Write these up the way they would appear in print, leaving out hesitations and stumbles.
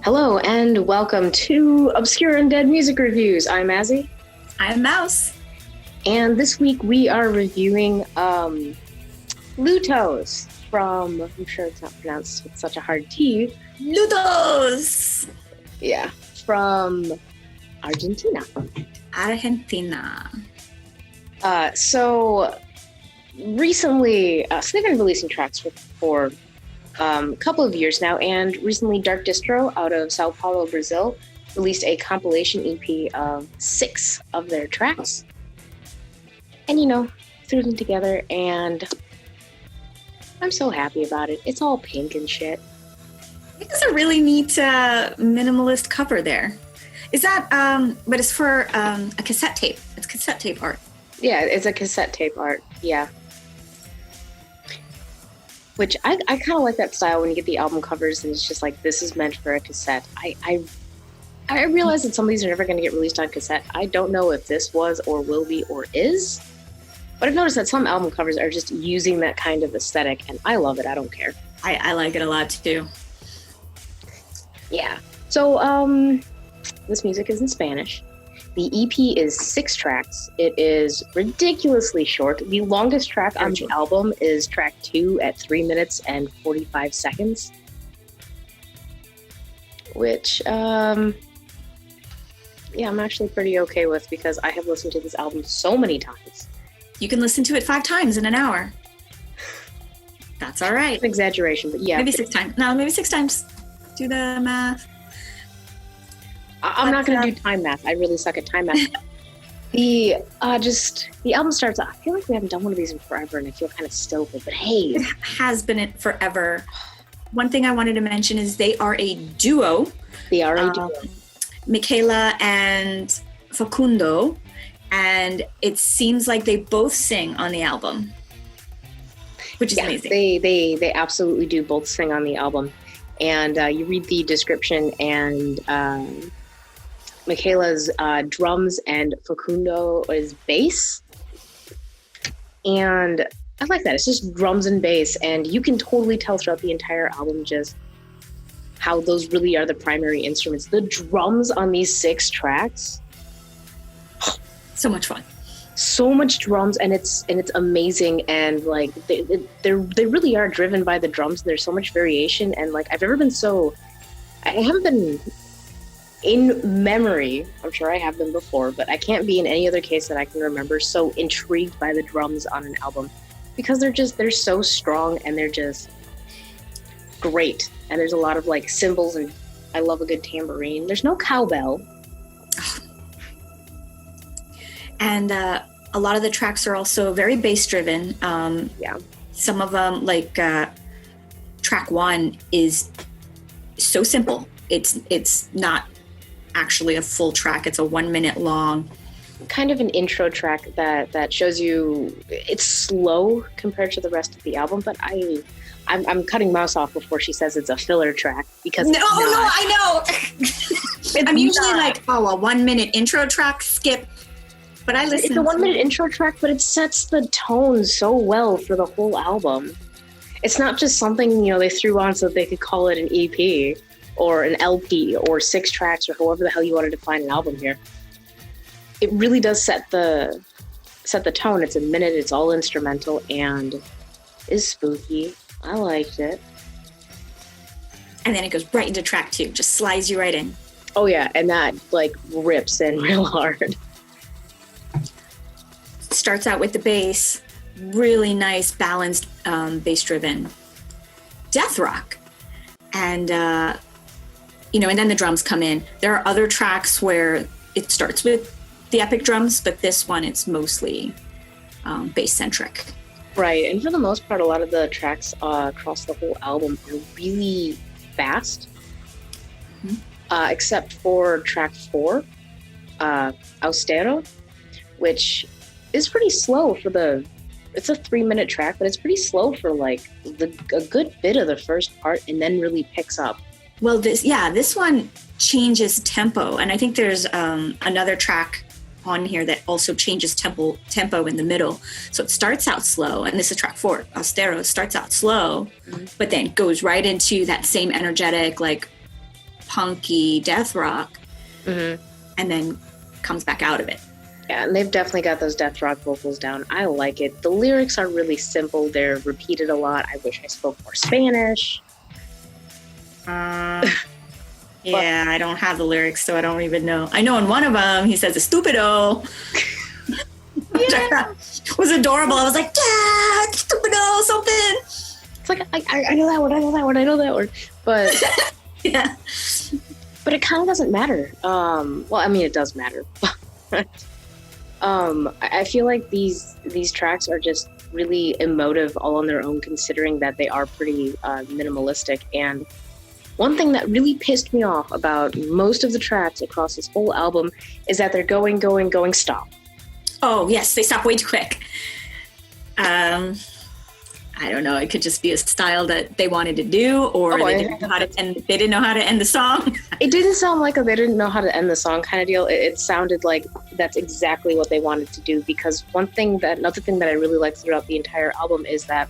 Hello and welcome to Obscure and Dead Music Reviews. I'm Azy. I'm Maus. And this week we are reviewing Lutos from, I'm sure it's not pronounced with such a hard T. Lutos! Yeah, from Argentina. Argentina. So recently, so they've been releasing tracks for a couple of years now, and recently Dark Distro out of Sao Paulo, Brazil, released a compilation EP of 6 of their tracks. And, threw them together, and I'm so happy about it. It's all pink and shit. It is a really neat minimalist cover there. Is that, but it's for a cassette tape. It's cassette tape art. Yeah, it's a cassette tape art, yeah. Which I kind of like that style when you get the album covers and it's just like, this is meant for a cassette. I realize that some of these are never going to get released on cassette. I don't know if this was or will be or is, but I've noticed that some album covers are just using that kind of aesthetic, and I love it. I don't care. I like it a lot too. Yeah. So this music is in Spanish. The EP is 6 tracks. It is ridiculously short. The longest track on the album is track 2 at 3 minutes and 45 seconds. Which, I'm actually pretty okay with, because I have listened to this album so many times. You can listen to it 5 times in an hour. That's all right. It's an exaggeration, but yeah. Maybe 6 times. No, maybe 6 times. Do the math. I'm not going to do time math. I really suck at time math. The album starts out, I feel like we haven't done one of these in forever, and I feel kind of stupid, but hey. It has been it forever. One thing I wanted to mention is they are a duo. They are a duo. Michaela and Facundo, and it seems like they both sing on the album, which is amazing. They absolutely do both sing on the album. And you read the description, and Michaela's drums and Facundo is bass. And I like that. It's just drums and bass, and you can totally tell throughout the entire album just how those really are the primary instruments. The drums on these 6 tracks. So much fun. So much drums, and it's amazing, and like they really are driven by the drums. There's so much variation, and like I haven't been in memory, I'm sure I have been before, but I can't be in any other case that I can remember so intrigued by the drums on an album, because they're so strong, and they're just great. And there's a lot of like cymbals, and I love a good tambourine. There's no cowbell. And a lot of the tracks are also very bass driven. Some of them, like track 1 is so simple. It's not actually a full track. It's a 1 minute long. Kind of an intro track that shows you it's slow compared to the rest of the album, but I'm cutting Maus off before she says it's a filler track, because no, I know. I'm usually like, a 1 minute intro track, skip. But I listen. It's a 1 minute intro track, but it sets the tone so well for the whole album. It's not just something, they threw on so that they could call it an EP or an LP or 6 tracks or however the hell you want to define an album here. It really does set the tone. It's a minute, it's all instrumental, and is spooky. I liked it. And then it goes right into track 2, just slides you right in. Oh yeah, and that like rips in real hard. Starts out with the bass, really nice, balanced, bass-driven death rock. And, and then the drums come in. There are other tracks where it starts with the epic drums, but this one, it's mostly bass-centric. Right, and for the most part, a lot of the tracks across the whole album are really fast, except for track 4, Austero, which is pretty slow it's a 3 minute track, but it's pretty slow for like a good bit of the first part, and then really picks up. Well, this one changes tempo, and I think there's another track on here that also changes tempo in the middle. So it starts out slow, and this is track 4, Austero, starts out slow, but then goes right into that same energetic, like punky death rock, Mm-hmm. and then comes back out of it. Yeah, and they've definitely got those death rock vocals down. I like it. The lyrics are really simple. They're repeated a lot. I wish I spoke more Spanish. Yeah, I don't have the lyrics, so I don't even know. I know in one of them he says "estupido," which I thought was adorable. I was like, "Yeah, estupido," something. It's like I know that word. I know that word. I know that word. But Yeah. but it kind of doesn't matter. Well, I mean, it does matter. I feel like these tracks are just really emotive all on their own, considering that they are pretty minimalistic. And one thing that really pissed me off about most of the tracks across this whole album is that they're going, stop. Oh yes, they stop way too quick. I don't know. It could just be a style that they wanted to do, or they didn't know how to end. They didn't know how to end the song. It didn't sound like they didn't know how to end the song kind of deal. It sounded like that's exactly what they wanted to do. Because another thing that I really like throughout the entire album is that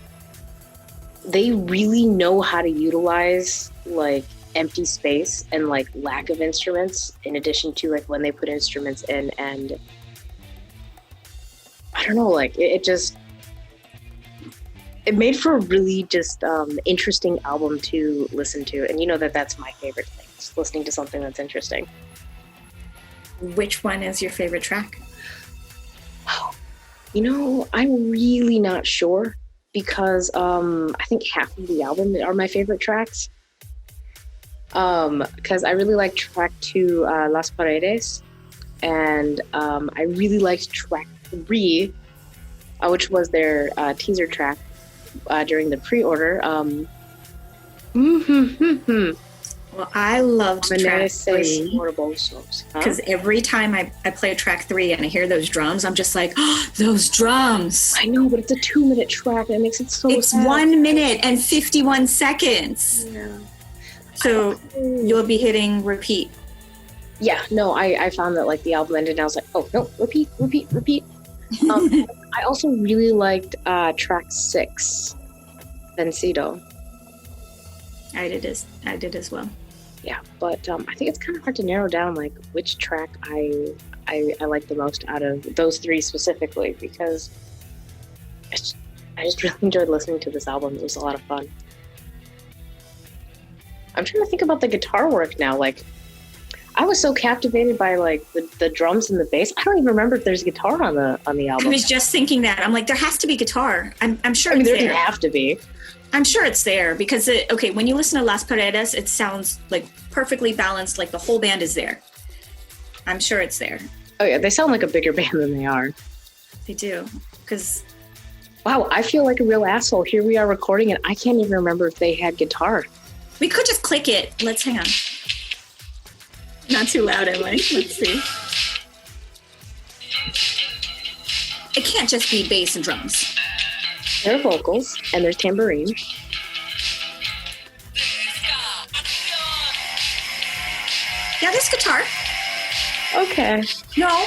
they really know how to utilize like empty space and like lack of instruments, in addition to like when they put instruments in. And I don't know, like it made for a really just interesting album to listen to. And you know that's my favorite thing, just listening to something that's interesting. Which one is your favorite track? You know, I'm really not sure, because I think half of the album are my favorite tracks. Because I really like track 2, Las Paredes, and I really liked track 3, which was their teaser track during the pre-order. Well, I loved track 3 because every time I play track 3 and I hear those drums, I'm just like, oh, those drums. I know, but it's a 2-minute track. That makes it so It's sad. 1 minute and 51 seconds. Yeah. So you'll be hitting repeat. Yeah, no, I found that like the album ended and I was like, oh, no, repeat. I also really liked track 6, Vencido. I did as well. Yeah, but I think it's kind of hard to narrow down like which track I like the most out of those 3 specifically, because I just really enjoyed listening to this album. It was a lot of fun. I'm trying to think about the guitar work now. Like, I was so captivated by like the drums and the bass. I don't even remember if there's guitar on the album. I was just thinking that. I'm like, there has to be guitar. I'm sure. I mean, it's there there. didn't have to be. I'm sure it's there because when you listen to Las Paredes, it sounds like perfectly balanced. Like the whole band is there. I'm sure it's there. Oh yeah, they sound like a bigger band than they are. They do. Because wow, I feel like a real asshole. Here we are recording, and I can't even remember if they had guitar. we could just click it. Let's hang on. Not too loud, am I? Let's see. It can't just be bass and drums. There are vocals, and there's tambourine. Yeah, there's guitar. Okay. No.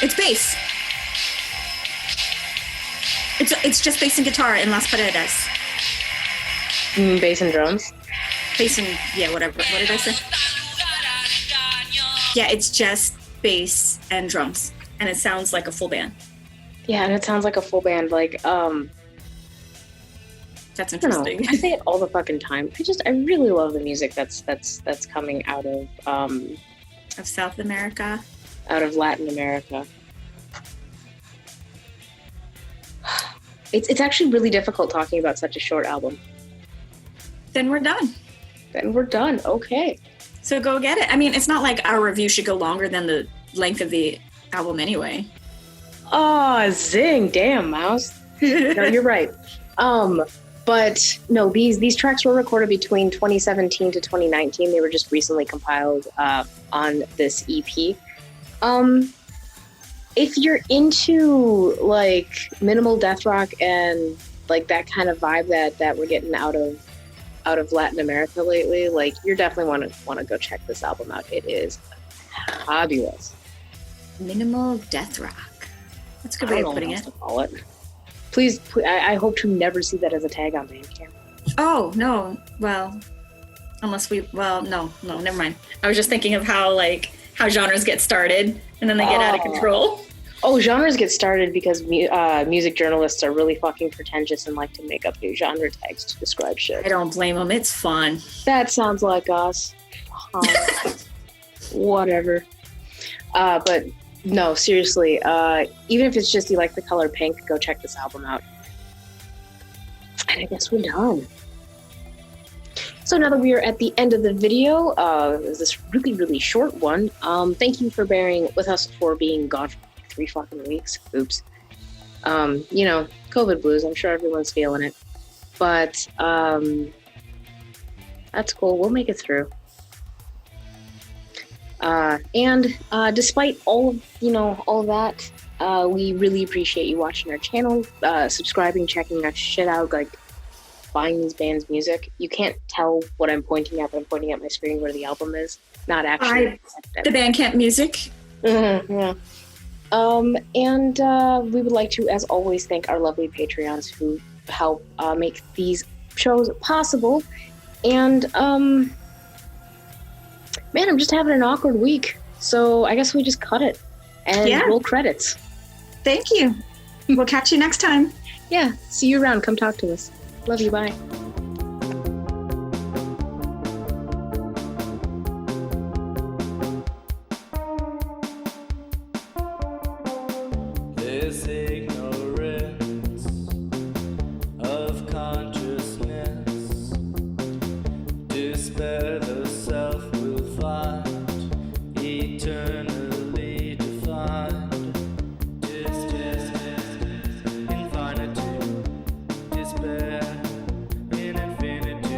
It's bass. It's just bass and guitar in Las Paredes. Bass and drums? Bass and, yeah, whatever. What did I say? Yeah, it's just bass and drums. And it sounds like a full band. Yeah, and it sounds like a full band. Like, That's interesting. I say it all the fucking time. I really love the music that's coming out of South America. Out of Latin America. It's actually really difficult talking about such a short album. Then we're done. Okay. So go get it. I mean, it's not like our review should go longer than the length of the album anyway. Oh, zing. Damn, Mouse. No, you're right. But no, these tracks were recorded between 2017 to 2019. They were just recently compiled on this EP. If you're into like minimal death rock and like that kind of vibe that we're getting out of Latin America lately, like you're definitely want to go check this album out. It is fabulous. Minimal death rock. That's a good way of putting it. Call it. Please, I hope to never see that as a tag on Bandcamp. Oh, no. Well, Unless no, never mind. I was just thinking of how genres get started and then they get out of control. Oh, genres get started because music journalists are really fucking pretentious and like to make up new genre tags to describe shit. I don't blame them. It's fun. That sounds like us. Whatever. But no, seriously, even if it's just you like the color pink, go check this album out. And I guess we're done. So now that we are at the end of the video, this really, really short one, thank you for bearing with us for being gone for 3 fucking weeks. Oops. COVID blues, I'm sure everyone's feeling it. But that's cool. We'll make it through. And despite all of that, we really appreciate you watching our channel, subscribing, checking our shit out, like buying these bands' music. You can't tell what I'm pointing at, but I'm pointing at my screen where the album is. Not actually. The Bandcamp music. Mm-hmm, yeah. And we would like to, as always, thank our lovely Patreons who help make these shows possible. And man, I'm just having an awkward week, so I guess we just cut it and roll credits. Thank you. We'll catch you next time. Yeah, see you around. Come talk to us. Love you. Bye.